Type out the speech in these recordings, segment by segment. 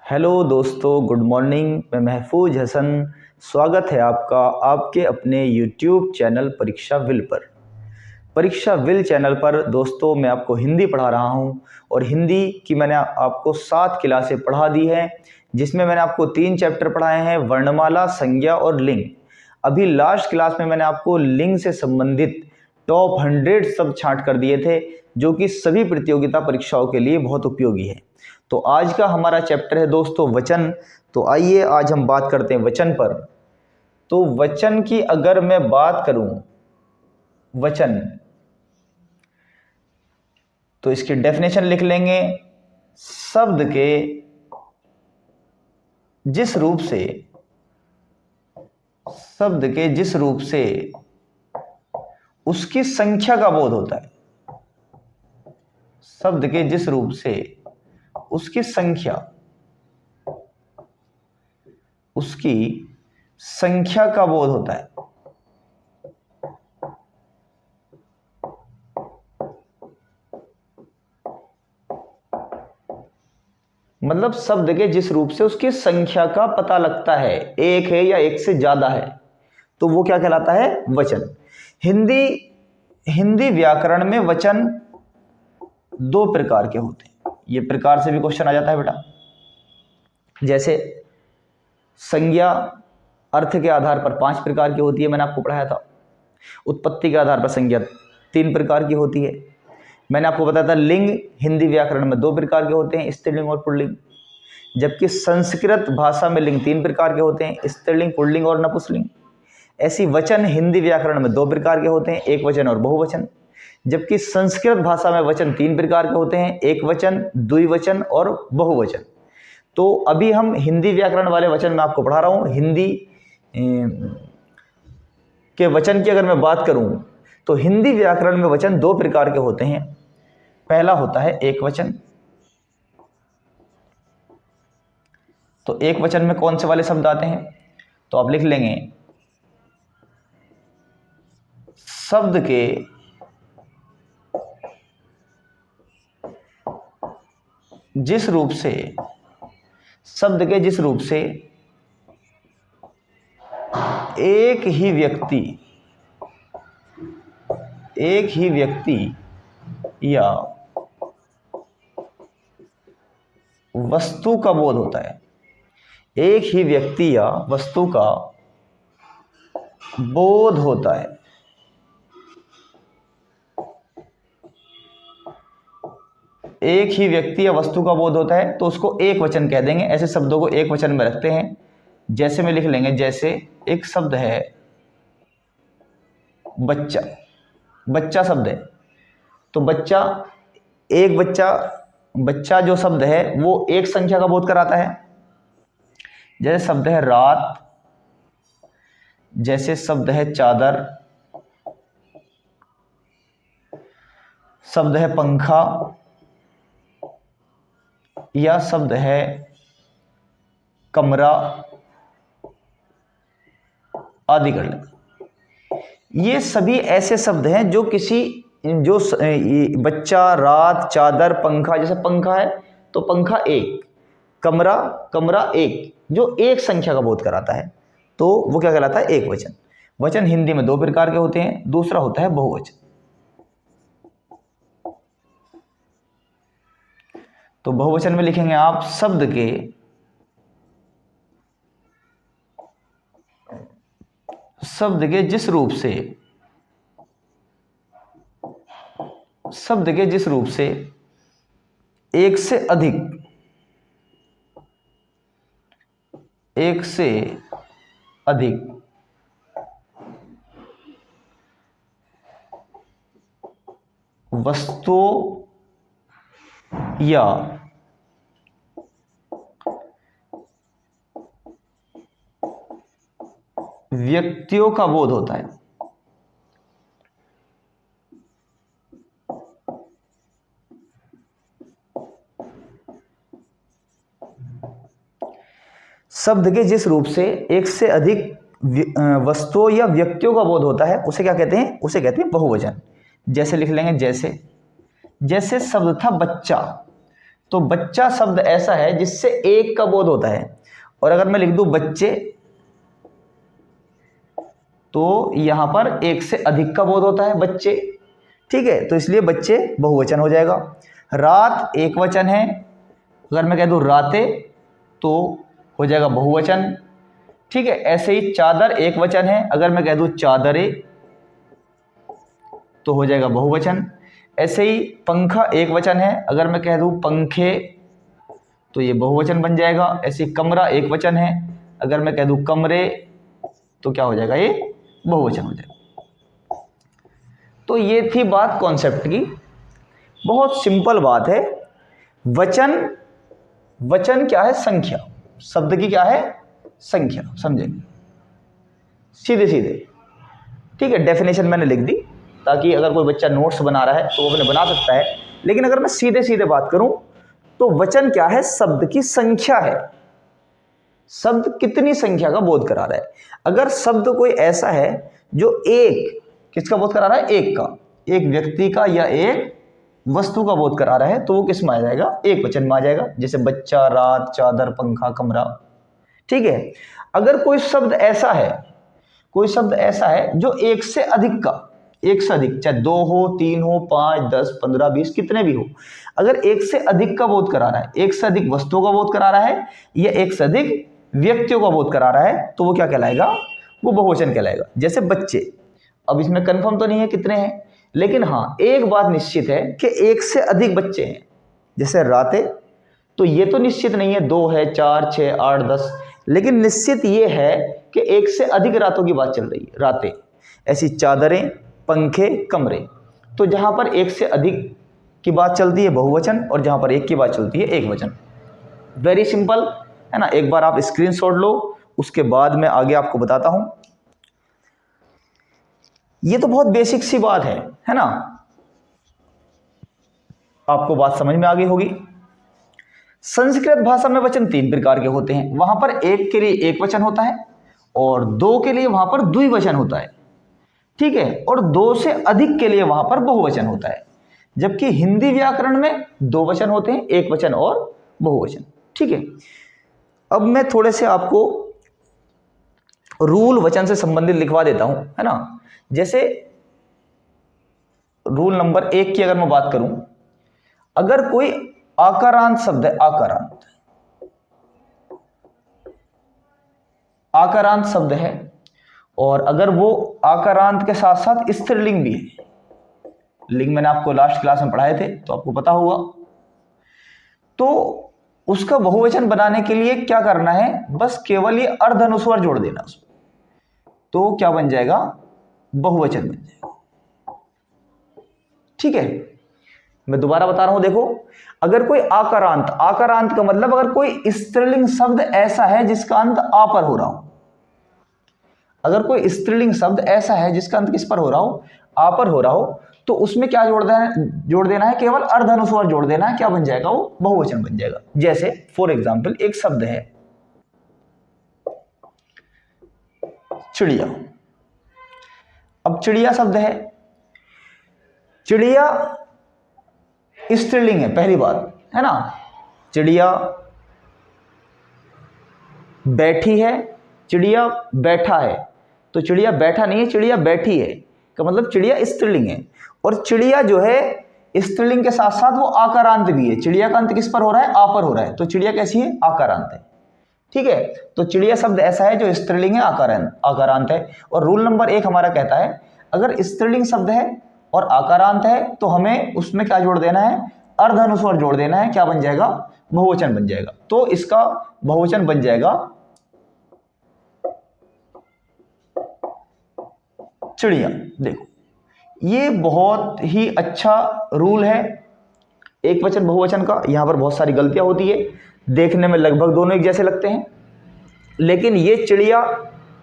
Hello दोस्तों, good morning. मैं महफूज हसन। स्वागत है आपका आपके अपने यूट्यूब चैनल परीक्षा विल पर। परीक्षा विल चैनल पर दोस्तों मैं आपको हिंदी पढ़ा रहा हूं और हिंदी की मैंने आपको 7 क्लासें पढ़ा दी है, जिसमें मैंने आपको 3 चैप्टर पढ़ाए हैं, वर्णमाला, संज्ञा और लिंग। अभी लास्ट क्लास में मैंने आपको लिंग से संबंधित टॉप 100 शब्द छांट कर दिए थे, जो कि सभी प्रतियोगिता परीक्षाओं के लिए बहुत उपयोगी है। तो आज का हमारा चैप्टर है दोस्तों वचन। तो आइए आज हम बात करते हैं वचन पर। तो वचन की अगर मैं बात करूं, वचन, तो इसकी डेफिनेशन लिख लेंगे। शब्द के जिस रूप से उसकी संख्या का बोध होता है, शब्द के जिस रूप से उसकी संख्या का बोध होता है। मतलब शब्द के जिस रूप से उसकी संख्या का पता लगता है, एक है या एक से ज्यादा है, तो वो क्या कहलाता है? वचन। हिंदी व्याकरण में वचन 2 प्रकार के होते हैं। ये प्रकार से भी क्वेश्चन आ जाता है बेटा। जैसे संज्ञा अर्थ के आधार पर 5 प्रकार की होती है, मैंने आपको पढ़ाया था। उत्पत्ति के आधार पर संज्ञा 3 प्रकार की होती है। मैंने आपको बताया था लिंग हिंदी व्याकरण में 2 प्रकार के होते हैं, स्त्रीलिंग और पुल्लिंग। जबकि संस्कृत भाषा में लिंग 3 प्रकार के होते हैं, स्त्रीलिंग, पुल्लिंग और नपुंसकलिंग। ऐसी वचन हिंदी व्याकरण में 2 प्रकार के होते हैं, एक वचन और बहुवचन। जबकि संस्कृत भाषा में वचन 3 प्रकार के होते हैं, एक वचन, द्विवचन और बहुवचन। तो अभी हम हिंदी व्याकरण वाले वचन में आपको पढ़ा रहा हूं। हिंदी के वचन की अगर मैं बात करूं तो हिंदी व्याकरण में वचन 2 प्रकार के होते हैं। पहला होता है एक वचन। तो एक वचन में कौन से वाले शब्द आते हैं? तो आप लिख लेंगे शब्द के जिस रूप से एक ही व्यक्ति या वस्तु का बोध होता है। एक ही व्यक्ति या वस्तु का बोध होता है। एक ही व्यक्ति या वस्तु का बोध होता है तो उसको एक वचन कह देंगे। ऐसे शब्दों को एक वचन में रखते हैं। जैसे में लिख लेंगे, जैसे एक शब्द है बच्चा। बच्चा शब्द है तो बच्चा जो शब्द है वो एक संख्या का बोध कराता है। जैसे शब्द है रात, जैसे शब्द है चादर, शब्द है पंखा, या शब्द है कमरा आदि कर लें। ये सभी ऐसे शब्द हैं जो बच्चा, रात, चादर, पंखा। जैसे पंखा है तो पंखा एक, कमरा एक, जो एक संख्या का बोध कराता है, तो वो क्या कहलाता है? एक वचन। वचन हिंदी में 2 प्रकार के होते हैं। दूसरा होता है बहुवचन। तो बहुवचन में लिखेंगे आप शब्द के जिस रूप से एक से अधिक वस्तुओं या व्यक्तियों का बोध होता है। शब्द के जिस रूप से एक से अधिक वस्तुओं या व्यक्तियों का बोध होता है उसे क्या कहते हैं? उसे कहते हैं बहुवचन। जैसे लिख लेंगे, जैसे शब्द था बच्चा, तो बच्चा शब्द ऐसा है जिससे एक का बोध होता है, और अगर मैं लिख दूं बच्चे तो यहां पर एक से अधिक का बोध होता है बच्चे, ठीक है, तो इसलिए बच्चे बहुवचन हो जाएगा। रात एक वचन है, अगर मैं कह दूं राते तो हो जाएगा बहुवचन, ठीक है। ऐसे ही चादर एक वचन है, अगर मैं कह दूं चादरे तो हो जाएगा बहुवचन। ऐसे ही पंखा एक वचन है, अगर मैं कह दूं पंखे तो ये बहुवचन बन जाएगा। ऐसे ही कमरा एक वचन है, अगर मैं कह दूं कमरे तो क्या हो जाएगा, ये बहुवचन हो जाएगा। तो ये थी बात कॉन्सेप्ट की, बहुत सिंपल बात है। वचन, वचन क्या है, संख्या, शब्द की क्या है, संख्या, समझेंगे सीधे सीधे, ठीक है। डेफिनेशन मैंने लिख दी ताकि अगर कोई बच्चा नोट्स बना रहा है तो वो अपने बना सकता है, लेकिन अगर मैं सीधे सीधे बात करूं तो वचन क्या है, शब्द की संख्या है। शब्द कितनी संख्या का बोध करा रहा है। अगर शब्द कोई ऐसा है जो एक, किसका बोध करा रहा है, एक का, एक व्यक्ति का या एक वस्तु का बोध करा रहा है, तो वो किस में आ जाएगा, एक वचन में आ जाएगा। जैसे बच्चा, रात, चादर, पंखा, कमरा, ठीक है। अगर कोई शब्द ऐसा है, कोई शब्द ऐसा है जो एक से अधिक का, एक से अधिक, चाहे 2 हो, 3 हो, 5, 10, 15, 20 कितने भी हो, अगर एक से अधिक का बोध करा रहा है, एक से अधिक वस्तुओं का बोध करा रहा है या एक से अधिक व्यक्तियों का बोध करा रहा है, तो वो क्या कहलाएगा, वो बहुवचन कहलाएगा। जैसे बच्चे, अब इसमें कंफर्म तो नहीं है कितने हैं, लेकिन हाँ एक बात निश्चित है कि एक से अधिक बच्चे हैं। जैसे रातें, तो ये तो निश्चित नहीं है 2 है, 4, 6, 8, 10, लेकिन निश्चित ये है कि एक से अधिक रातों की बात चल रही है, रातें। ऐसी चादरें, पंखे, कमरे, तो जहां पर एक से अधिक की बात चलती है बहुवचन, और जहां पर एक की बात चलती है एक वचन। वेरी सिंपल है ना। एक बार आप स्क्रीनशॉट लो, उसके बाद मैं आगे आपको बताता हूं। ये तो बहुत बेसिक सी बात है ना, आपको बात समझ में आ गई होगी। संस्कृत भाषा में वचन 3 प्रकार के होते हैं। वहां पर एक के लिए एक वचन होता है और 2 के लिए वहां पर द्विवचन होता है, ठीक है, और 2 से अधिक के लिए वहां पर बहुवचन होता है। जबकि हिंदी व्याकरण में 2 वचन होते हैं, एक वचन और बहुवचन, ठीक है। अब मैं थोड़े से आपको रूल वचन से संबंधित लिखवा देता हूं, है ना। जैसे रूल नंबर 1 की अगर मैं बात करूं, अगर कोई आकारांत शब्द है, आकारांत, आकारांत शब्द है, और अगर वो आकारांत के साथ साथ स्त्रीलिंग भी है, लिंग मैंने आपको लास्ट क्लास में पढ़ाए थे तो आपको पता होगा, तो उसका बहुवचन बनाने के लिए क्या करना है, बस केवल ये अर्ध अनुस्वार जोड़ देना उसमें, तो क्या बन जाएगा, बहुवचन बन जाएगा, ठीक है। मैं दोबारा बता रहा हूं, देखो, अगर कोई आकारांत, आकारांत का मतलब अगर कोई स्त्रीलिंग शब्द ऐसा है जिसका अंत आ पर हो रहा हो, अगर कोई स्त्रीलिंग शब्द ऐसा है जिसका अंत किस पर हो रहा हो, आ पर हो रहा हो, तो उसमें क्या जोड़ देना है, केवल अर्ध अनुस्वार जोड़ देना है, क्या बन जाएगा, वो बहुवचन बन जाएगा। जैसे फॉर एग्जाम्पल एक शब्द है चिड़िया। अब चिड़िया शब्द है, चिड़िया स्त्रीलिंग है, पहली बात है ना। चिड़िया बैठी है, चिड़िया बैठा है, तो चिड़िया बैठा नहीं है, चिड़िया बैठी है का मतलब चिड़िया स्त्रीलिंग है। और चिड़िया जो है स्त्रीलिंग के साथ साथ वो आकारांत भी है। चिड़िया का अंत किस पर हो रहा है, आ पर हो रहा है, तो चिड़िया कैसी है, आकारांत है, ठीक है। तो चिड़िया शब्द ऐसा है जो स्त्रीलिंग है, आकारांत है। और रूल नंबर 1 हमारा कहता है, अगर स्त्रीलिंग शब्द है और आकारांत है तो हमें उसमें क्या जोड़ देना है, अर्ध अनुस्वार जोड़ देना है, क्या बन जाएगा, बहुवचन बन जाएगा। तो इसका बहुवचन बन जाएगा चिड़िया। देखो ये बहुत ही अच्छा रूल है एक वचन बहुवचन का। यहां पर बहुत सारी गलतियां होती है, देखने में लगभग दोनों एक जैसे लगते हैं, लेकिन ये चिड़िया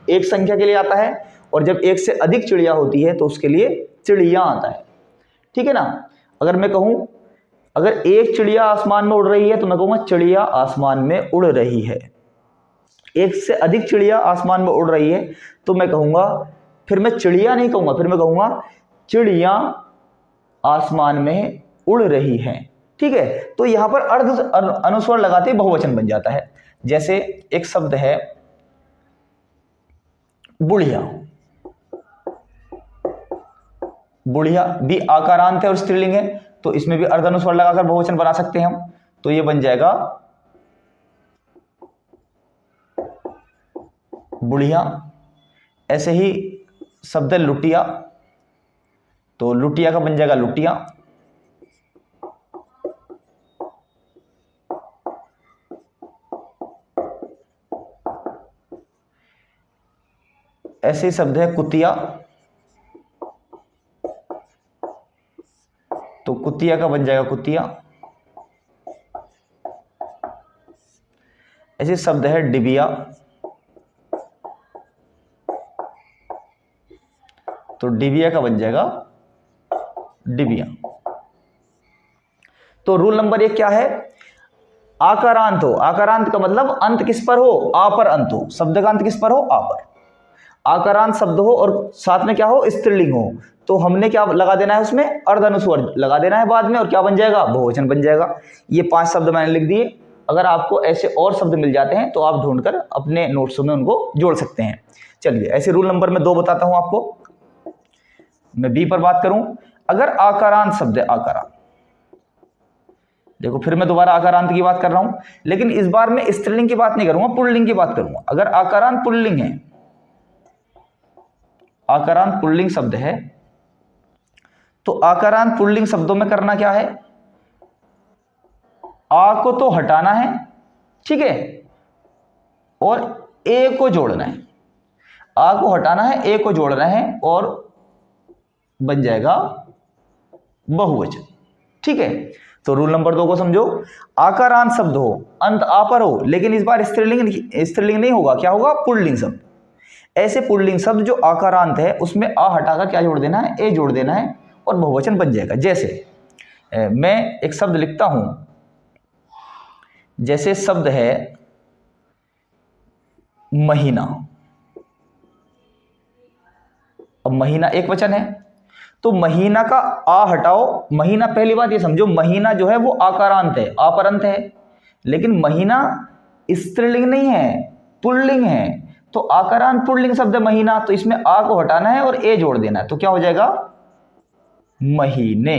एक संख्या के लिए आता है, और जब एक से अधिक चिड़िया होती है तो उसके लिए चिड़िया आता है, ठीक है ना। अगर मैं कहूं, अगर एक चिड़िया आसमान में उड़ रही है तो मैं कहूंगा चिड़िया आसमान में उड़ रही है। एक से अधिक चिड़िया आसमान में उड़ रही है तो मैं कहूंगा, फिर मैं चिड़िया नहीं कहूंगा, फिर मैं कहूंगा चिड़िया आसमान में उड़ रही है, ठीक है, तो यहां पर अर्ध अनुस्वर लगाते ही बहुवचन बन जाता है। जैसे एक शब्द है बुढ़िया, बुढ़िया भी आकारांत है और स्त्रीलिंग है, तो इसमें भी अर्ध अनुस्वर लगाकर बहुवचन बना सकते हैं हम। तो ये बन जाएगा बुढ़िया। ऐसे ही शब्द है लुटिया, तो लुटिया का बन जाएगा लुटिया। ऐसे ही शब्द है कुतिया, तो कुतिया का बन जाएगा कुतिया। ऐसे शब्द है डिबिया, तो डिबिया का बन जाएगा डिबिया। तो रूल नंबर 1 क्या है? आकारांत हो, आकारांत का मतलब अंत किस पर हो? आ पर अंत हो, शब्द का अंत किस पर हो? आ पर। आकारांत शब्द हो और साथ में क्या हो? स्त्रीलिंग हो, तो हमने क्या लगा देना है उसमें? अर्धानुस्वर लगा देना है बाद में, और क्या बन जाएगा? बहुवचन बन जाएगा। ये 5 शब्द मैंने लिख दिए। अगर आपको ऐसे और शब्द मिल जाते हैं तो आप ढूंढकर अपने नोट्सों में उनको जोड़ सकते हैं। चलिए, ऐसे रूल नंबर में 2 बताता हूं आपको। मैं बी पर बात करूं, अगर आकारांत शब्द है, आकारांत, देखो फिर मैं दोबारा आकारांत की बात कर रहा हूं, लेकिन इस बार मैं स्त्रीलिंग की बात नहीं करूंगा, पुल्लिंग की बात करूंगा। अगर आकारांत पुल्लिंग है, आकारांत पुल्लिंग शब्द है, तो आकारांत पुल्लिंग शब्दों में करना क्या है? आ को तो हटाना है, ठीक है, और ए को जोड़ना है। आ को हटाना है, ए को जोड़ना है, और बन जाएगा बहुवचन। ठीक है, तो रूल नंबर 2 को समझो। आकारांत शब्द हो, अंत आ पर हो, लेकिन इस बार स्त्रीलिंग नहीं होगा, क्या होगा? पुल्लिंग शब्द। ऐसे पुल्लिंग शब्द जो आकारांत है उसमें आ हटाकर क्या जोड़ देना है? ए जोड़ देना है, और बहुवचन बन जाएगा। जैसे मैं एक शब्द लिखता हूं, जैसे शब्द है महीना। अब महीना एक वचन है, तो महीना का आ हटाओ। महीना, पहली बात ये समझो, महीना जो है वो आकारांत है, आपरंत है, लेकिन महीना स्त्रीलिंग नहीं है, पुल्लिंग है। तो आकारांत पुल्लिंग शब्द है महीना, तो इसमें आ को हटाना है और ए जोड़ देना है, तो क्या हो जाएगा? महीने।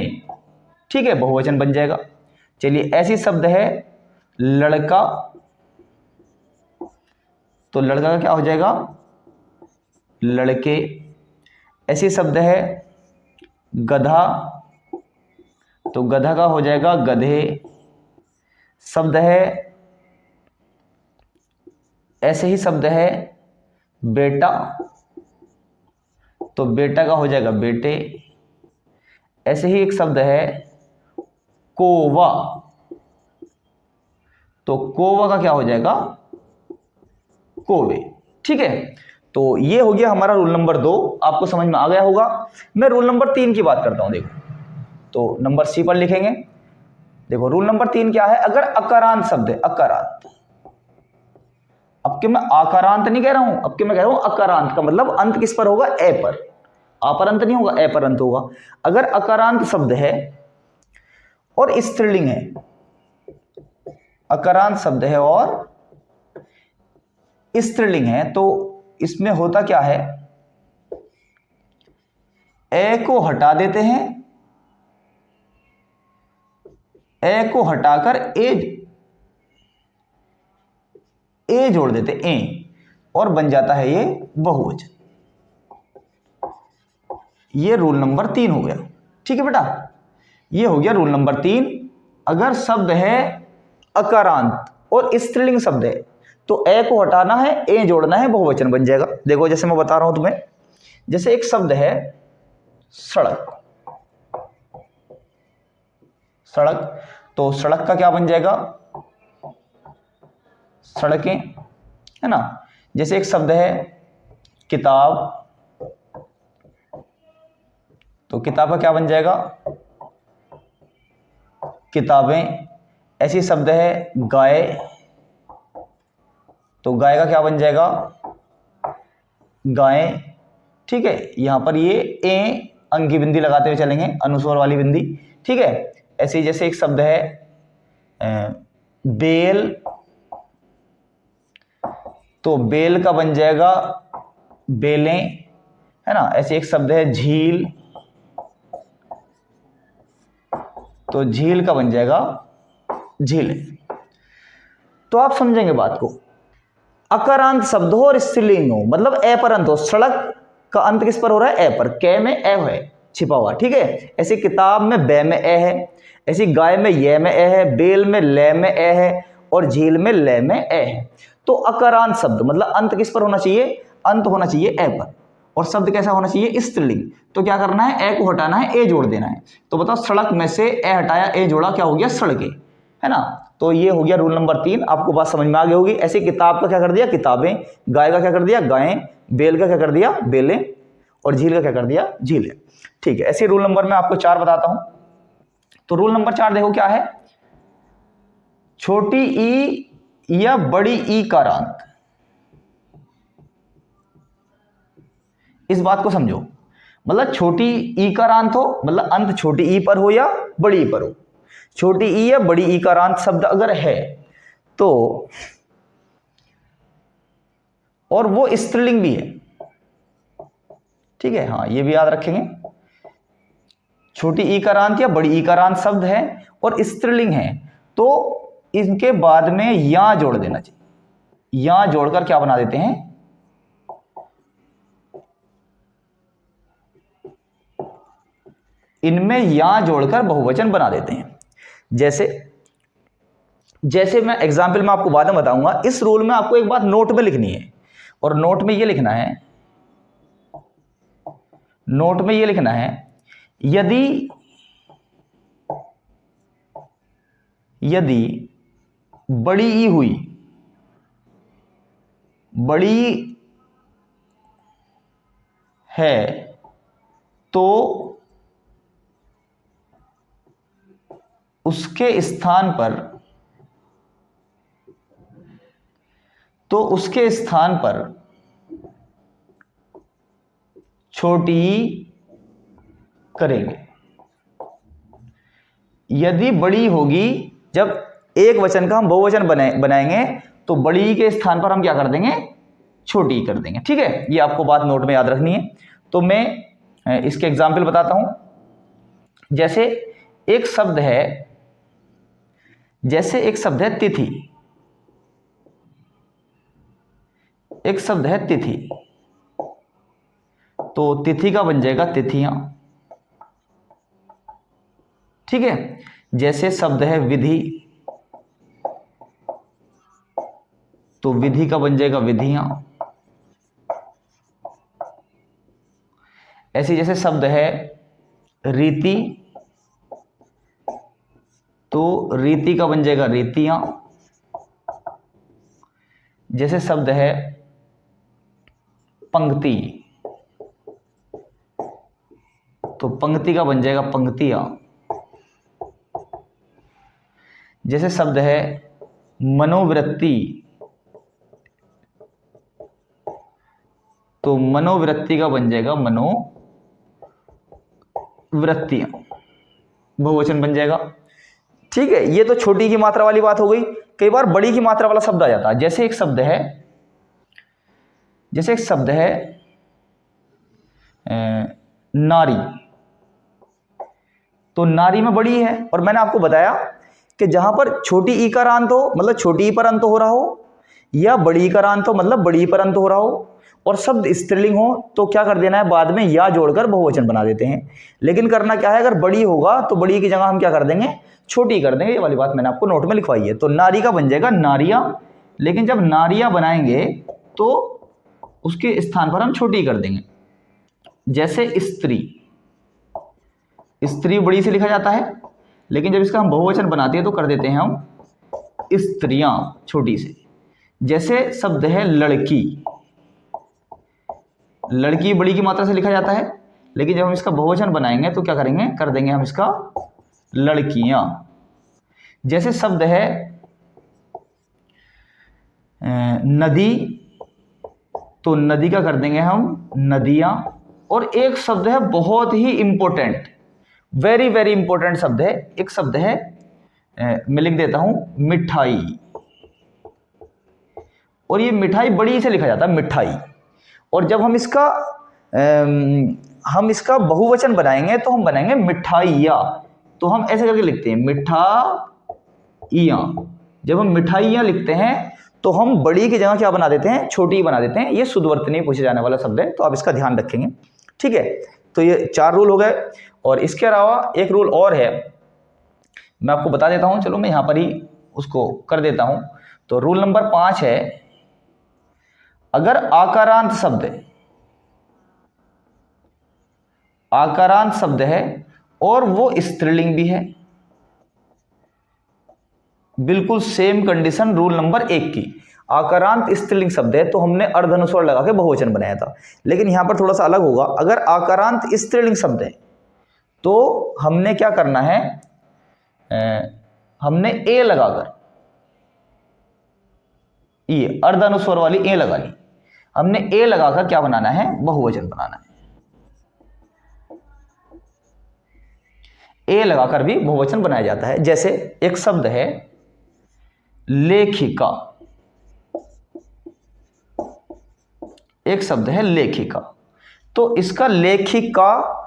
ठीक है, बहुवचन बन जाएगा। चलिए, ऐसी शब्द है लड़का, तो लड़का का क्या हो जाएगा? लड़के। ऐसी शब्द है गधा, तो गधा का हो जाएगा गधे। शब्द है, ऐसे ही शब्द है बेटा, तो बेटा का हो जाएगा बेटे। ऐसे ही एक शब्द है कोवा, तो कोवा का क्या हो जाएगा? कोवे। ठीक है, तो ये हो गया हमारा रूल नंबर 2, आपको समझ में आ गया होगा। मैं रूल नंबर 3 की बात करता हूं। देखो, तो नंबर सी पर लिखेंगे। देखो, रूल नंबर 3 क्या है? अगर अकारांत शब्द है, अकारांत, अब के मैं आकारांत नहीं कह रहा हूं, अब के मैं कह रहा हूं अकारांत, का मतलब अंत किस पर होगा? ए पर। आ पर अंत नहीं होगा, ए पर अंत होगा। अगर अकारांत शब्द है और स्त्रीलिंग है, अकारांत शब्द है और स्त्रीलिंग है, तो इसमें होता क्या है? ए को हटा देते हैं, ए को हटाकर ए जोड़ देते, ए, और बन जाता है ये बहुवचन। ये रूल नंबर 3 हो गया। ठीक है बेटा, ये हो गया रूल नंबर 3। अगर शब्द है अकारांत और स्त्रीलिंग शब्द है, तो ए को हटाना है, ए जोड़ना है, बहुवचन बन जाएगा। देखो, जैसे मैं बता रहा हूं तुम्हें, जैसे एक शब्द है सड़क, सड़क, तो सड़क का क्या बन जाएगा? सड़कें, है ना। जैसे एक शब्द है किताब, तो किताब का क्या बन जाएगा? किताबें। ऐसी शब्द है गाय, तो गाय का क्या बन जाएगा? गाय। ठीक है, यहां पर ये ए अंग की बिंदी लगाते हुए चलेंगे, अनुस्वर वाली बिंदी। ठीक है, ऐसे जैसे एक शब्द है बेल, तो बेल का बन जाएगा बेलें, है ना। ऐसे एक शब्द है झील, तो झील का बन जाएगा झीलें। तो आप समझेंगे बात को। अकारांत शब्द हो और स्त्रीलिंग हो, मतलब ए पर अंत हो। सड़क का अंत किस पर हो रहा है? ए पर। कै में ए है छिपा हुआ, ठीक है। ऐसी किताब में बे में ए है, ऐसी गाय में ये में ए है, बेल में ले में ए है, और झील में ले में ए है। तो अकारांत शब्द मतलब अंत किस पर होना चाहिए? अंत होना चाहिए ए पर। और शब्द कैसा होना चाहिए? स्त्रीलिंग। तो क्या करना है? ए को हटाना है, ए जोड़ देना है। तो बताओ, सड़क में से ए हटाया, ए जोड़ा, क्या हो गया? सड़कें, है ना। तो ये हो गया रूल नंबर 3। आपको बात समझ में आ गई होगी। ऐसे किताब का क्या कर दिया? किताबें। गाय का क्या कर दिया? गायें। बेल का क्या कर दिया? बेलें। और झील का क्या कर दिया? झीलें। ठीक है। ऐसे रूल नंबर में आपको 4 बताता हूं। तो रूल नंबर 4 देखो क्या है। छोटी ई या बड़ी ई कारांत, इस बात को समझो। मतलब छोटी ई कारांत हो, मतलब अंत छोटी ई पर हो या बड़ी ई पर हो। छोटी ई या बड़ी ई कारांत शब्द अगर है तो, और वो स्त्रीलिंग भी है, ठीक है। हाँ, ये भी याद रखेंगे। छोटी ई कारांत या बड़ी ई कारांत शब्द है और स्त्रीलिंग है, तो इनके बाद में या जोड़ देना चाहिए। या जोड़कर क्या बना देते हैं? इनमें या जोड़कर बहुवचन बना देते हैं। जैसे मैं एग्जाम्पल में आपको बाद में बताऊंगा। इस रूल में आपको एक बात नोट में लिखनी है, और नोट में ये लिखना है, यदि बड़ी ई हुई, बड़ी है, तो उसके स्थान पर छोटी ई करेंगे। यदि बड़ी होगी, जब एक वचन का हम बहुवचन बनाएंगे तो बड़ी के स्थान पर हम क्या कर देंगे? छोटी कर देंगे, ठीक है। ये आपको बात नोट में याद रखनी है। तो मैं इसके एग्जाम्पल बताता हूं। जैसे एक शब्द है तिथि। एक शब्द है तिथि, तो तिथि का बन जाएगा तिथियां, ठीक है। जैसे शब्द है विधि, तो विधि का बन जाएगा विधियां। ऐसे जैसे शब्द है रीति, तो रीति का बन जाएगा रीतियां। जैसे शब्द है पंक्ति, तो पंक्ति का बन जाएगा पंक्तियां। जैसे शब्द है मनोवृत्ति, तो मनोवृत्ति का बन जाएगा मनोवृत्तियां, बहुवचन बन जाएगा, ठीक है। ये तो छोटी की मात्रा वाली बात हो गई। कई बार बड़ी की मात्रा वाला शब्द आ जाता है। जैसे एक शब्द है नारी, तो नारी में बड़ी है, और मैंने आपको बताया कि जहां पर छोटी ई का अंत हो, मतलब छोटी ई पर अंत हो रहा हो, या बड़ी ई का अंत हो, मतलब बड़ी ई पर अंत हो रहा हो, और शब्द स्त्रीलिंग हो, तो क्या कर देना है? बाद में या जोड़कर बहुवचन बना देते हैं। लेकिन करना क्या है? अगर बड़ी होगा तो बड़ी की जगह हम क्या कर देंगे? छोटी कर देंगे। ये वाली बात मैंने आपको नोट में लिखवाई है। तो नारी का बन जाएगा नारियां, लेकिन जब नारियां बनाएंगे तो उसके स्थान पर हम छोटी कर देंगे। जैसे स्त्री, स्त्री बड़ी से लिखा जाता है, लेकिन जब इसका हम बहुवचन बनाते हैं तो कर देते हैं हम स्त्रियां, छोटी से। जैसे शब्द है लड़की, लड़की बड़ी की मात्रा से लिखा जाता है, लेकिन जब हम इसका बहुवचन बनाएंगे तो क्या करेंगे? कर देंगे हम इसका लड़कियां। जैसे शब्द है नदी, तो नदी का कर देंगे हम नदियां। और एक शब्द है बहुत ही इंपॉर्टेंट, वेरी वेरी इंपॉर्टेंट शब्द है, एक शब्द है मैं लिख देता हूं मिठाई, और ये मिठाई बड़ी से लिखा जाता है मिठाई, और जब हम इसका बहुवचन बनाएंगे तो हम बनाएंगे मिठाइया, तो हम ऐसे करके लिखते हैं मिठाइयाँ। जब हम मिठाइयाँ लिखते हैं तो हम बड़ी की जगह क्या बना देते हैं, छोटी बना देते हैं। ये शुद्धवर्तनी पूछे जाने वाला शब्द है, तो आप इसका ध्यान रखेंगे, ठीक है। तो ये 4 रूल हो गए, और इसके अलावा एक रूल और है, मैं आपको बता देता हूं, चलो मैं यहां पर ही उसको कर देता हूं। तो रूल नंबर 5 है, अगर आकारांत शब्द है और वो स्त्रीलिंग भी है, बिल्कुल सेम कंडीशन रूल नंबर 1 की, आकारांत स्त्रीलिंग शब्द है तो हमने अर्धनुस्वर लगा के बहुवचन बनाया था, लेकिन यहां पर थोड़ा सा अलग होगा। अगर आकारांत स्त्रीलिंग शब्द है तो हमने क्या करना है, हमने ए लगाकर, ये अर्धानुस्वर वाली ए लगा ली, हमने ए लगाकर क्या बनाना है, बहुवचन बनाना है। ए लगाकर भी बहुवचन बनाया जाता है। जैसे एक शब्द है लेखिका, एक शब्द है लेखिका, तो इसका लेखिका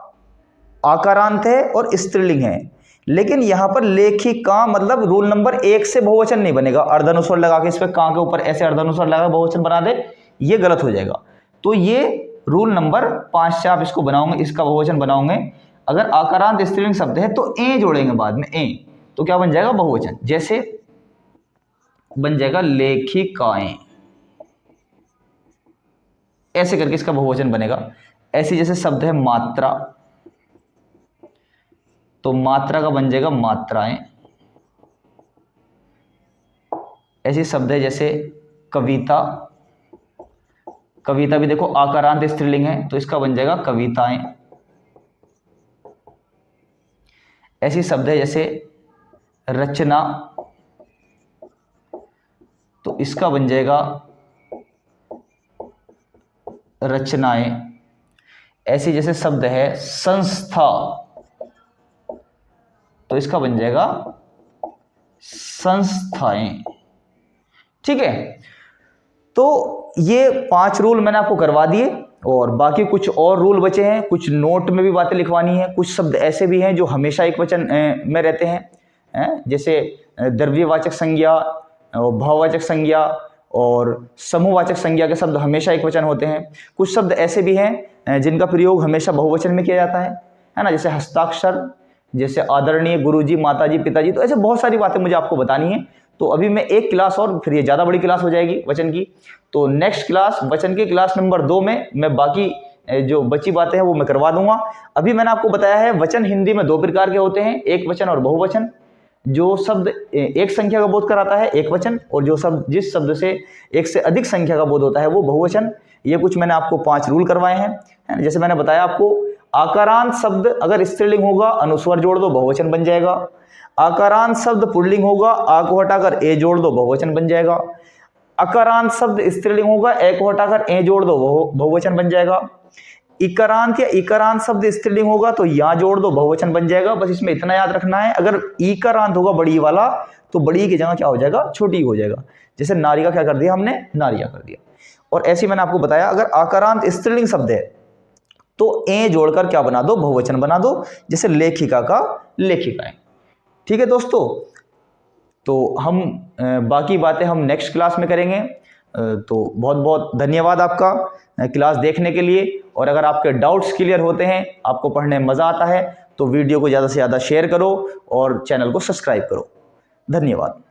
आकारांत है और स्त्रीलिंग है, लेकिन यहां पर लेखिका मतलब रूल नंबर 1 से बहुवचन नहीं बनेगा। अर्धानुस्वर लगा के इस पे का के ऊपर ऐसे अर्धानुस्वर लगा बहुवचन बना दे, ये गलत हो जाएगा। तो ये रूल नंबर 5 से आप इसको बनाओगे, इसका बहुवचन बनाओगे। अगर आकारांत स्त्रीलिंग शब्द है तो ए जोड़ेंगे बाद में, ए, तो क्या बन जाएगा, बहुवचन। जैसे बन जाएगा लेखिकाएं, ऐसे करके इसका बहुवचन बनेगा। ऐसे जैसे शब्द है मात्रा, तो मात्रा का बन जाएगा मात्राएं। ऐसे शब्द है जैसे कविता, कविता भी देखो आकारांत स्त्रीलिंग है तो इसका बन जाएगा कविताएं। ऐसी शब्द है जैसे रचना, तो इसका बन जाएगा रचनाएं। ऐसी जैसे शब्द है संस्था, तो इसका बन जाएगा संस्थाएं, ठीक है। तो ये 5 रूल मैंने आपको करवा दिए, और बाकी कुछ और रूल बचे हैं, कुछ नोट में भी बातें लिखवानी है। कुछ शब्द ऐसे भी हैं जो हमेशा एक वचन में रहते हैं, जैसे द्रव्यवाचक संज्ञा, भाववाचक संज्ञा और समूहवाचक संज्ञा के शब्द हमेशा एक वचन होते हैं। कुछ शब्द ऐसे भी हैं जिनका प्रयोग हमेशा बहुवचन में किया जाता है ना, जैसे हस्ताक्षर, जैसे आदरणीय, गुरुजी, माताजी, पिताजी। तो ऐसे बहुत सारी बातें मुझे आपको बतानी है। तो अभी मैं एक क्लास और, फिर ये ज़्यादा बड़ी क्लास हो जाएगी वचन की, तो नेक्स्ट क्लास वचन की क्लास नंबर 2 में मैं बाकी जो बची बातें हैं वो मैं करवा दूंगा। अभी मैंने आपको बताया है वचन हिंदी में 2 प्रकार के होते हैं, एक वचन और बहुवचन। जो शब्द एक संख्या का बोध कराता है एक वचन, और जो शब्द जिस शब्द से एक से अधिक संख्या का बोध होता है वो बहुवचन। ये कुछ मैंने आपको 5 रूल करवाए हैं। जैसे मैंने बताया आपको, आकारांत शब्द अगर स्त्रीलिंग होगा अनुस्वर जोड़ दो बहुवचन बन जाएगा। आकारांत शब्द पुल्लिंग होगा, आ को हटाकर ए जोड़ दो बहुवचन बन जाएगा। अकारांत शब्द स्त्रीलिंग होगा, ए को हटाकर ए जोड़ दो बहुवचन बन जाएगा। इकारांत या इकारांत शब्द स्त्रीलिंग होगा तो या जोड़ दो बहुवचन बन जाएगा। बस इसमें इतना याद रखना है, अगर इकारांत होगा बड़ी वाला तो बड़ी की जगह क्या हो जाएगा, छोटी हो जाएगा। जैसे नारी का क्या कर दिया हमने, नारिया कर दिया। और ऐसे मैंने आपको बताया अगर आकारांत स्त्रीलिंग शब्द है तो ए जोड़कर क्या बना दो, बहुवचन बना दो, जैसे लेखिका का लेखिकाएं। ठीक है दोस्तों, तो हम बाकी बातें हम नेक्स्ट क्लास में करेंगे। तो बहुत बहुत धन्यवाद आपका क्लास देखने के लिए। और अगर आपके डाउट्स क्लियर होते हैं, आपको पढ़ने में मज़ा आता है, तो वीडियो को ज़्यादा से ज़्यादा शेयर करो और चैनल को सब्सक्राइब करो। धन्यवाद।